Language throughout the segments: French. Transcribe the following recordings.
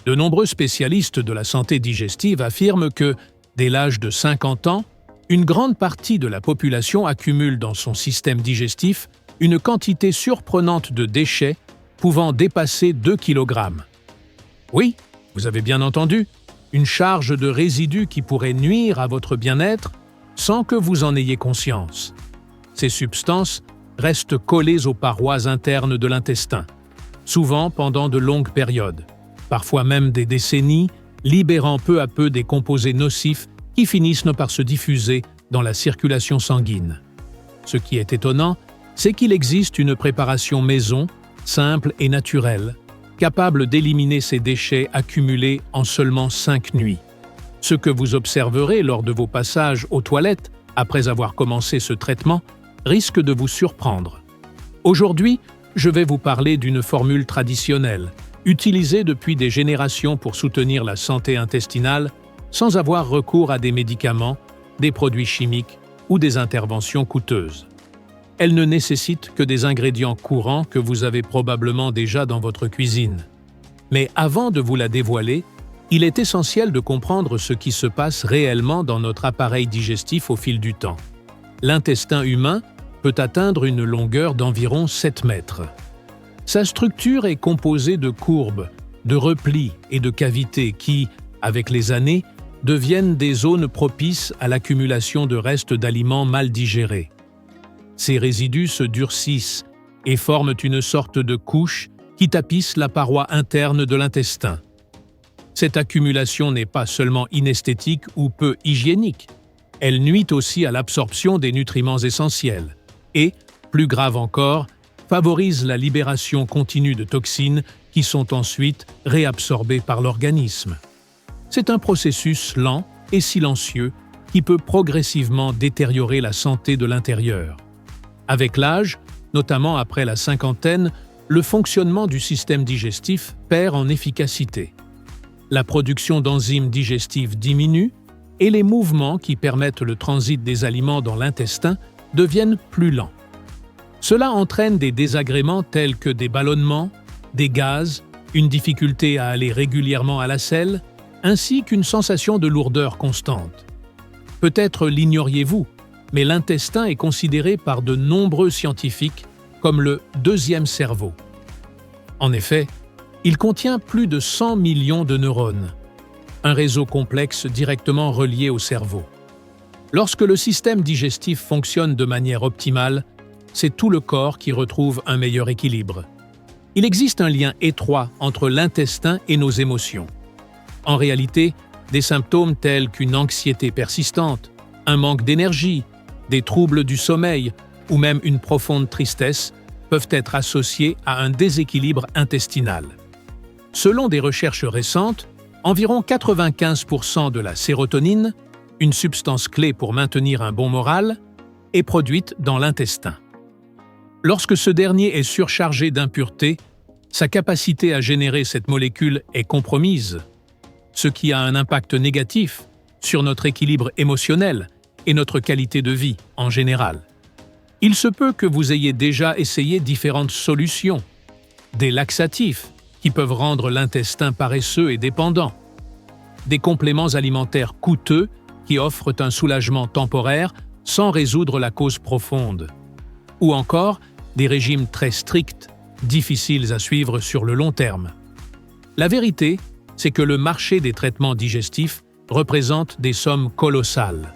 De nombreux spécialistes de la santé digestive affirment que, dès l'âge de 50 ans, une grande partie de la population accumule dans son système digestif une quantité surprenante de déchets pouvant dépasser 2 kg. Oui, vous avez bien entendu, une charge de résidus qui pourrait nuire à votre bien-être sans que vous en ayez conscience. Ces substances restent collées aux parois internes de l'intestin, souvent pendant de longues périodes, parfois même des décennies, libérant peu à peu des composés nocifs qui finissent par se diffuser dans la circulation sanguine. Ce qui est étonnant, c'est qu'il existe une préparation maison, simple et naturelle, capable d'éliminer ces déchets accumulés en seulement 5 nuits. Ce que vous observerez lors de vos passages aux toilettes après avoir commencé ce traitement risque de vous surprendre. Aujourd'hui, je vais vous parler d'une formule traditionnelle, utilisée depuis des générations pour soutenir la santé intestinale sans avoir recours à des médicaments, des produits chimiques ou des interventions coûteuses. Elle ne nécessite que des ingrédients courants que vous avez probablement déjà dans votre cuisine. Mais avant de vous la dévoiler, il est essentiel de comprendre ce qui se passe réellement dans notre appareil digestif au fil du temps. L'intestin humain peut atteindre une longueur d'environ 7 mètres. Sa structure est composée de courbes, de replis et de cavités qui, avec les années, deviennent des zones propices à l'accumulation de restes d'aliments mal digérés. Ces résidus se durcissent et forment une sorte de couche qui tapisse la paroi interne de l'intestin. Cette accumulation n'est pas seulement inesthétique ou peu hygiénique, elle nuit aussi à l'absorption des nutriments essentiels et, plus grave encore, favorise la libération continue de toxines qui sont ensuite réabsorbées par l'organisme. C'est un processus lent et silencieux qui peut progressivement détériorer la santé de l'intérieur. Avec l'âge, notamment après la cinquantaine, le fonctionnement du système digestif perd en efficacité. La production d'enzymes digestives diminue et les mouvements qui permettent le transit des aliments dans l'intestin deviennent plus lents. Cela entraîne des désagréments tels que des ballonnements, des gaz, une difficulté à aller régulièrement à la selle, ainsi qu'une sensation de lourdeur constante. Peut-être l'ignoriez-vous, mais l'intestin est considéré par de nombreux scientifiques comme le deuxième cerveau. En effet, il contient plus de 100 millions de neurones, un réseau complexe directement relié au cerveau. Lorsque le système digestif fonctionne de manière optimale, c'est tout le corps qui retrouve un meilleur équilibre. Il existe un lien étroit entre l'intestin et nos émotions. En réalité, des symptômes tels qu'une anxiété persistante, un manque d'énergie, des troubles du sommeil ou même une profonde tristesse peuvent être associés à un déséquilibre intestinal. Selon des recherches récentes, environ 95% de la sérotonine, une substance clé pour maintenir un bon moral, est produite dans l'intestin. Lorsque ce dernier est surchargé d'impuretés, sa capacité à générer cette molécule est compromise, ce qui a un impact négatif sur notre équilibre émotionnel et notre qualité de vie en général. Il se peut que vous ayez déjà essayé différentes solutions, des laxatifs qui peuvent rendre l'intestin paresseux et dépendant, des compléments alimentaires coûteux qui offrent un soulagement temporaire sans résoudre la cause profonde, ou encore des régimes très stricts, difficiles à suivre sur le long terme. La vérité, c'est que le marché des traitements digestifs représente des sommes colossales.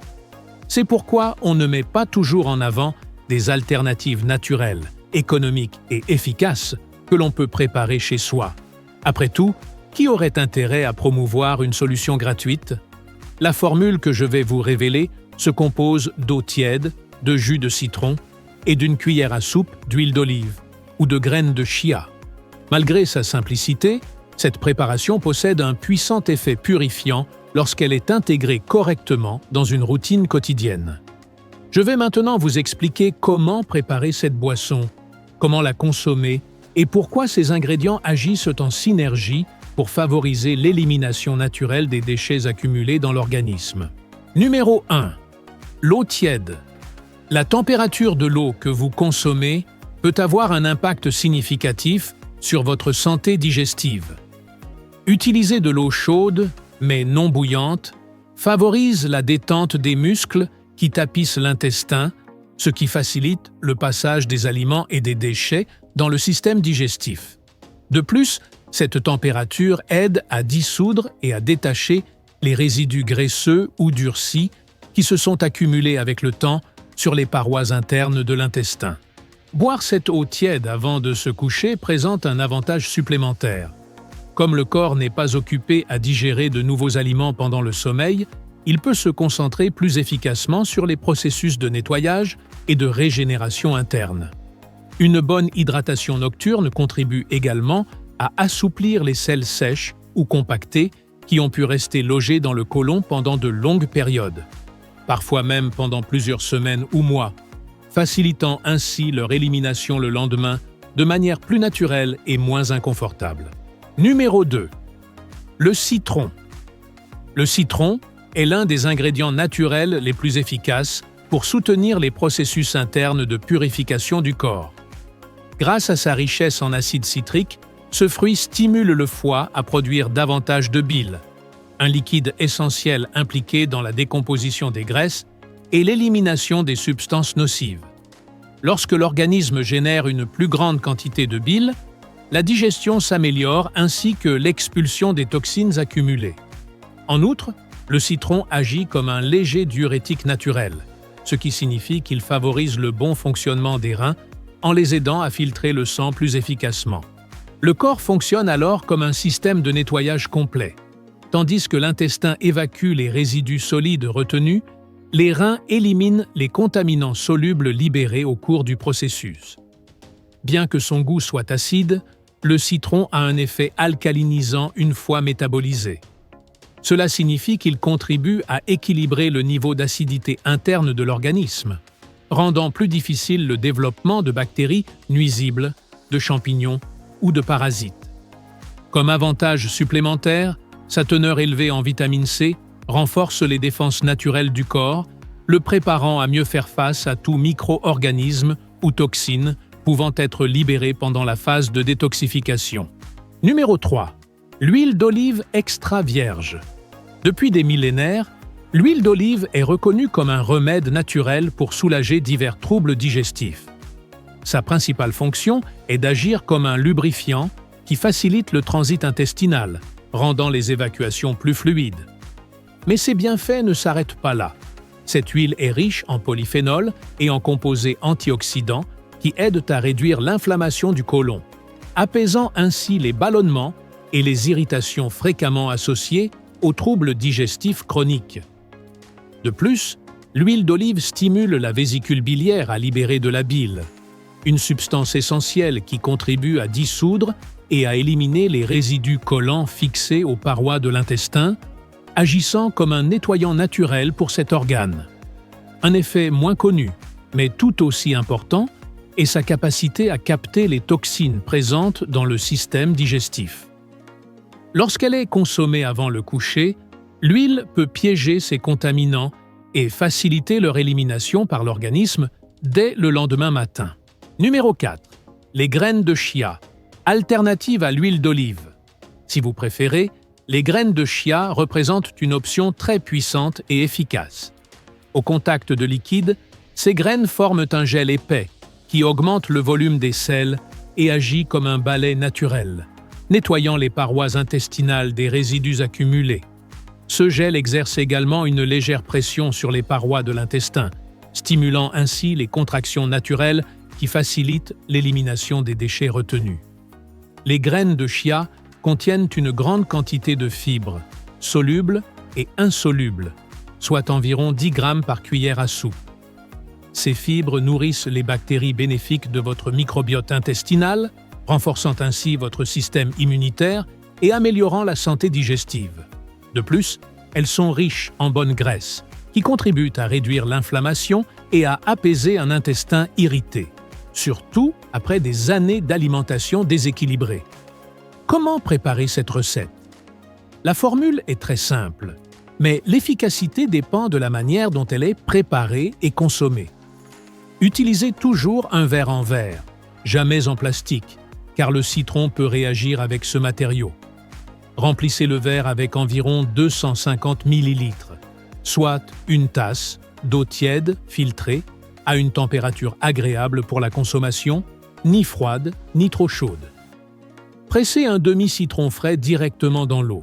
C'est pourquoi on ne met pas toujours en avant des alternatives naturelles, économiques et efficaces que l'on peut préparer chez soi. Après tout, qui aurait intérêt à promouvoir une solution gratuite? La formule que je vais vous révéler se compose d'eau tiède, de jus de citron et d'une cuillère à soupe d'huile d'olive ou de graines de chia. Malgré sa simplicité, cette préparation possède un puissant effet purifiant lorsqu'elle est intégrée correctement dans une routine quotidienne. Je vais maintenant vous expliquer comment préparer cette boisson, comment la consommer et pourquoi ces ingrédients agissent en synergie pour favoriser l'élimination naturelle des déchets accumulés dans l'organisme. Numéro 1. L'eau tiède. La température de l'eau que vous consommez peut avoir un impact significatif sur votre santé digestive. Utiliser de l'eau chaude, mais non bouillante, favorise la détente des muscles qui tapissent l'intestin, ce qui facilite le passage des aliments et des déchets dans le système digestif. De plus, cette température aide à dissoudre et à détacher les résidus graisseux ou durcis qui se sont accumulés avec le temps sur les parois internes de l'intestin. Boire cette eau tiède avant de se coucher présente un avantage supplémentaire. Comme le corps n'est pas occupé à digérer de nouveaux aliments pendant le sommeil, il peut se concentrer plus efficacement sur les processus de nettoyage et de régénération interne. Une bonne hydratation nocturne contribue également à assouplir les selles sèches ou compactées qui ont pu rester logées dans le côlon pendant de longues périodes, parfois même pendant plusieurs semaines ou mois, facilitant ainsi leur élimination le lendemain de manière plus naturelle et moins inconfortable. Numéro 2. Le citron. Le citron est l'un des ingrédients naturels les plus efficaces pour soutenir les processus internes de purification du corps. Grâce à sa richesse en acide citrique, ce fruit stimule le foie à produire davantage de bile, un liquide essentiel impliqué dans la décomposition des graisses et l'élimination des substances nocives. Lorsque l'organisme génère une plus grande quantité de bile, la digestion s'améliore ainsi que l'expulsion des toxines accumulées. En outre, le citron agit comme un léger diurétique naturel, ce qui signifie qu'il favorise le bon fonctionnement des reins en les aidant à filtrer le sang plus efficacement. Le corps fonctionne alors comme un système de nettoyage complet. Tandis que l'intestin évacue les résidus solides retenus, les reins éliminent les contaminants solubles libérés au cours du processus. Bien que son goût soit acide, le citron a un effet alcalinisant une fois métabolisé. Cela signifie qu'il contribue à équilibrer le niveau d'acidité interne de l'organisme, rendant plus difficile le développement de bactéries nuisibles, de champignons ou de parasites. Comme avantage supplémentaire, sa teneur élevée en vitamine C renforce les défenses naturelles du corps, le préparant à mieux faire face à tout micro-organisme ou toxine pouvant être libérés pendant la phase de détoxification. Numéro 3. L'huile d'olive extra vierge. Depuis des millénaires, l'huile d'olive est reconnue comme un remède naturel pour soulager divers troubles digestifs. Sa principale fonction est d'agir comme un lubrifiant qui facilite le transit intestinal, rendant les évacuations plus fluides. Mais ses bienfaits ne s'arrêtent pas là. Cette huile est riche en polyphénols et en composés antioxydants qui aident à réduire l'inflammation du côlon, apaisant ainsi les ballonnements et les irritations fréquemment associées aux troubles digestifs chroniques. De plus, l'huile d'olive stimule la vésicule biliaire à libérer de la bile, une substance essentielle qui contribue à dissoudre et à éliminer les résidus collants fixés aux parois de l'intestin, agissant comme un nettoyant naturel pour cet organe. Un effet moins connu, mais tout aussi important, est sa capacité à capter les toxines présentes dans le système digestif. Lorsqu'elle est consommée avant le coucher, l'huile peut piéger ces contaminants et faciliter leur élimination par l'organisme dès le lendemain matin. Numéro 4. Les graines de chia, alternative à l'huile d'olive. Si vous préférez, les graines de chia représentent une option très puissante et efficace. Au contact de liquide, ces graines forment un gel épais qui augmente le volume des selles et agit comme un balai naturel, nettoyant les parois intestinales des résidus accumulés. Ce gel exerce également une légère pression sur les parois de l'intestin, stimulant ainsi les contractions naturelles qui facilitent l'élimination des déchets retenus. Les graines de chia contiennent une grande quantité de fibres, solubles et insolubles, soit environ 10 grammes par cuillère à soupe. Ces fibres nourrissent les bactéries bénéfiques de votre microbiote intestinal, renforçant ainsi votre système immunitaire et améliorant la santé digestive. De plus, elles sont riches en bonnes graisses, qui contribuent à réduire l'inflammation et à apaiser un intestin irrité, surtout après des années d'alimentation déséquilibrée. Comment préparer cette recette? La formule est très simple, mais l'efficacité dépend de la manière dont elle est préparée et consommée. Utilisez toujours un verre en verre, jamais en plastique, car le citron peut réagir avec ce matériau. Remplissez le verre avec environ 250 ml, soit une tasse d'eau tiède, filtrée, à une température agréable pour la consommation, ni froide, ni trop chaude. Pressez un demi-citron frais directement dans l'eau.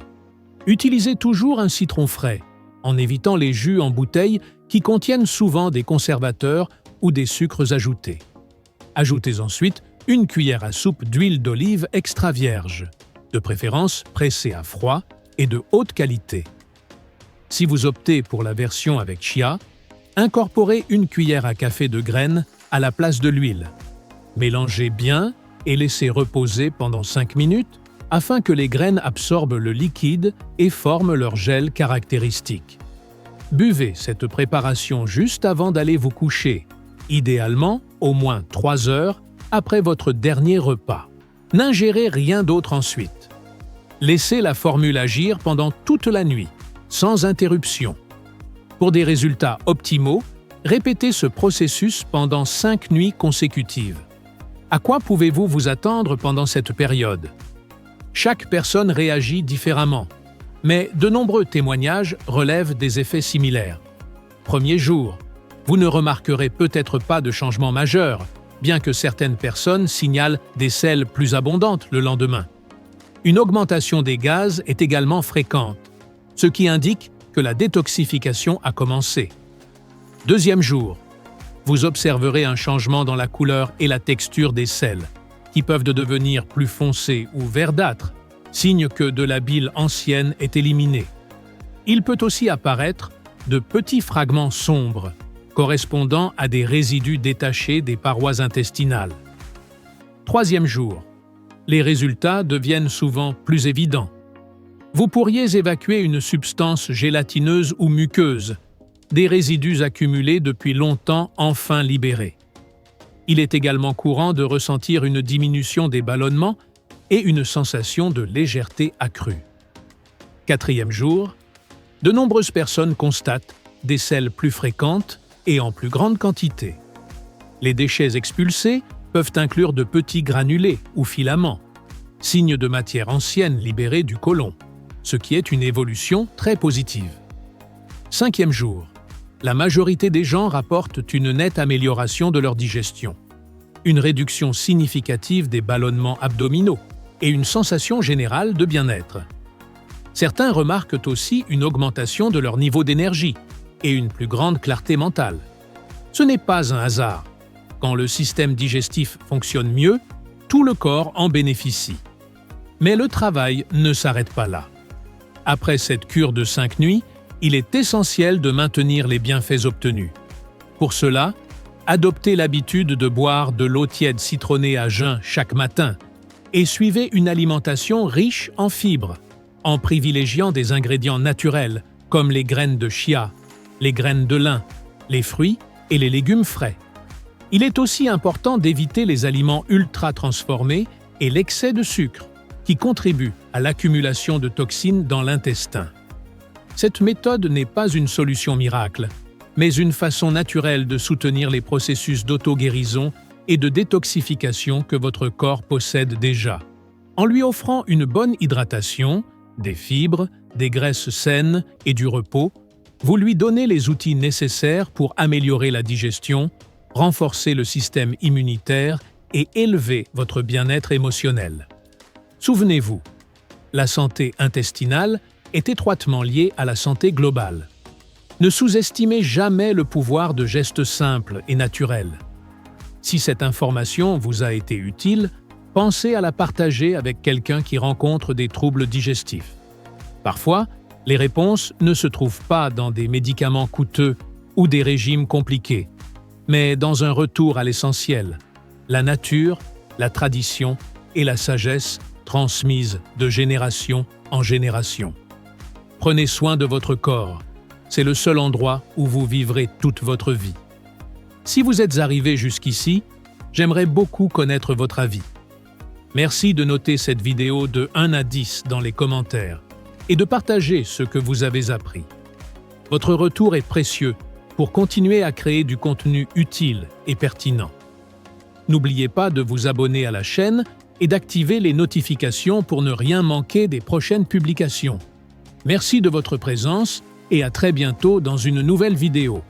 Utilisez toujours un citron frais, en évitant les jus en bouteille qui contiennent souvent des conservateurs ou des sucres ajoutés. Ajoutez ensuite une cuillère à soupe d'huile d'olive extra vierge, de préférence pressée à froid et de haute qualité. Si vous optez pour la version avec chia, incorporez une cuillère à café de graines à la place de l'huile. Mélangez bien et laissez reposer pendant 5 minutes afin que les graines absorbent le liquide et forment leur gel caractéristique. Buvez cette préparation juste avant d'aller vous coucher, idéalement au moins 3 heures après votre dernier repas. N'ingérez rien d'autre ensuite. Laissez la formule agir pendant toute la nuit, sans interruption. Pour des résultats optimaux, répétez ce processus pendant 5 nuits consécutives. À quoi pouvez-vous vous attendre pendant cette période? Chaque personne réagit différemment, mais de nombreux témoignages relèvent des effets similaires. Premier jour, vous ne remarquerez peut-être pas de changement majeur, bien que certaines personnes signalent des selles plus abondantes le lendemain. Une augmentation des gaz est également fréquente, ce qui indique que la détoxification a commencé. Deuxième jour, vous observerez un changement dans la couleur et la texture des selles, qui peuvent devenir plus foncées ou verdâtres, signe que de la bile ancienne est éliminée. Il peut aussi apparaître de petits fragments sombres, correspondant à des résidus détachés des parois intestinales. Troisième jour, les résultats deviennent souvent plus évidents. Vous pourriez évacuer une substance gélatineuse ou muqueuse, des résidus accumulés depuis longtemps enfin libérés. Il est également courant de ressentir une diminution des ballonnements et une sensation de légèreté accrue. Quatrième jour, de nombreuses personnes constatent des selles plus fréquentes et en plus grande quantité. Les déchets expulsés peuvent inclure de petits granulés ou filaments, signe de matière ancienne libérée du côlon, ce qui est une évolution très positive. Cinquième jour, la majorité des gens rapportent une nette amélioration de leur digestion, une réduction significative des ballonnements abdominaux et une sensation générale de bien-être. Certains remarquent aussi une augmentation de leur niveau d'énergie et une plus grande clarté mentale. Ce n'est pas un hasard. Quand le système digestif fonctionne mieux, tout le corps en bénéficie. Mais le travail ne s'arrête pas là. Après cette cure de 5 nuits, il est essentiel de maintenir les bienfaits obtenus. Pour cela, adoptez l'habitude de boire de l'eau tiède citronnée à jeun chaque matin et suivez une alimentation riche en fibres, en privilégiant des ingrédients naturels comme les graines de chia, les graines de lin, les fruits et les légumes frais. Il est aussi important d'éviter les aliments ultra transformés et l'excès de sucre, qui contribuent à l'accumulation de toxines dans l'intestin. Cette méthode n'est pas une solution miracle, mais une façon naturelle de soutenir les processus d'auto-guérison et de détoxification que votre corps possède déjà. En lui offrant une bonne hydratation, des fibres, des graisses saines et du repos, vous lui donnez les outils nécessaires pour améliorer la digestion, renforcer le système immunitaire et élever votre bien-être émotionnel. Souvenez-vous, la santé intestinale est étroitement liée à la santé globale. Ne sous-estimez jamais le pouvoir de gestes simples et naturels. Si cette information vous a été utile, pensez à la partager avec quelqu'un qui rencontre des troubles digestifs. Parfois, les réponses ne se trouvent pas dans des médicaments coûteux ou des régimes compliqués, mais dans un retour à l'essentiel, la nature, la tradition et la sagesse transmises de génération en génération. Prenez soin de votre corps, c'est le seul endroit où vous vivrez toute votre vie. Si vous êtes arrivé jusqu'ici, j'aimerais beaucoup connaître votre avis. Merci de noter cette vidéo de 1 à 10 dans les commentaires et de partager ce que vous avez appris. Votre retour est précieux pour continuer à créer du contenu utile et pertinent. N'oubliez pas de vous abonner à la chaîne et d'activer les notifications pour ne rien manquer des prochaines publications. Merci de votre présence et à très bientôt dans une nouvelle vidéo.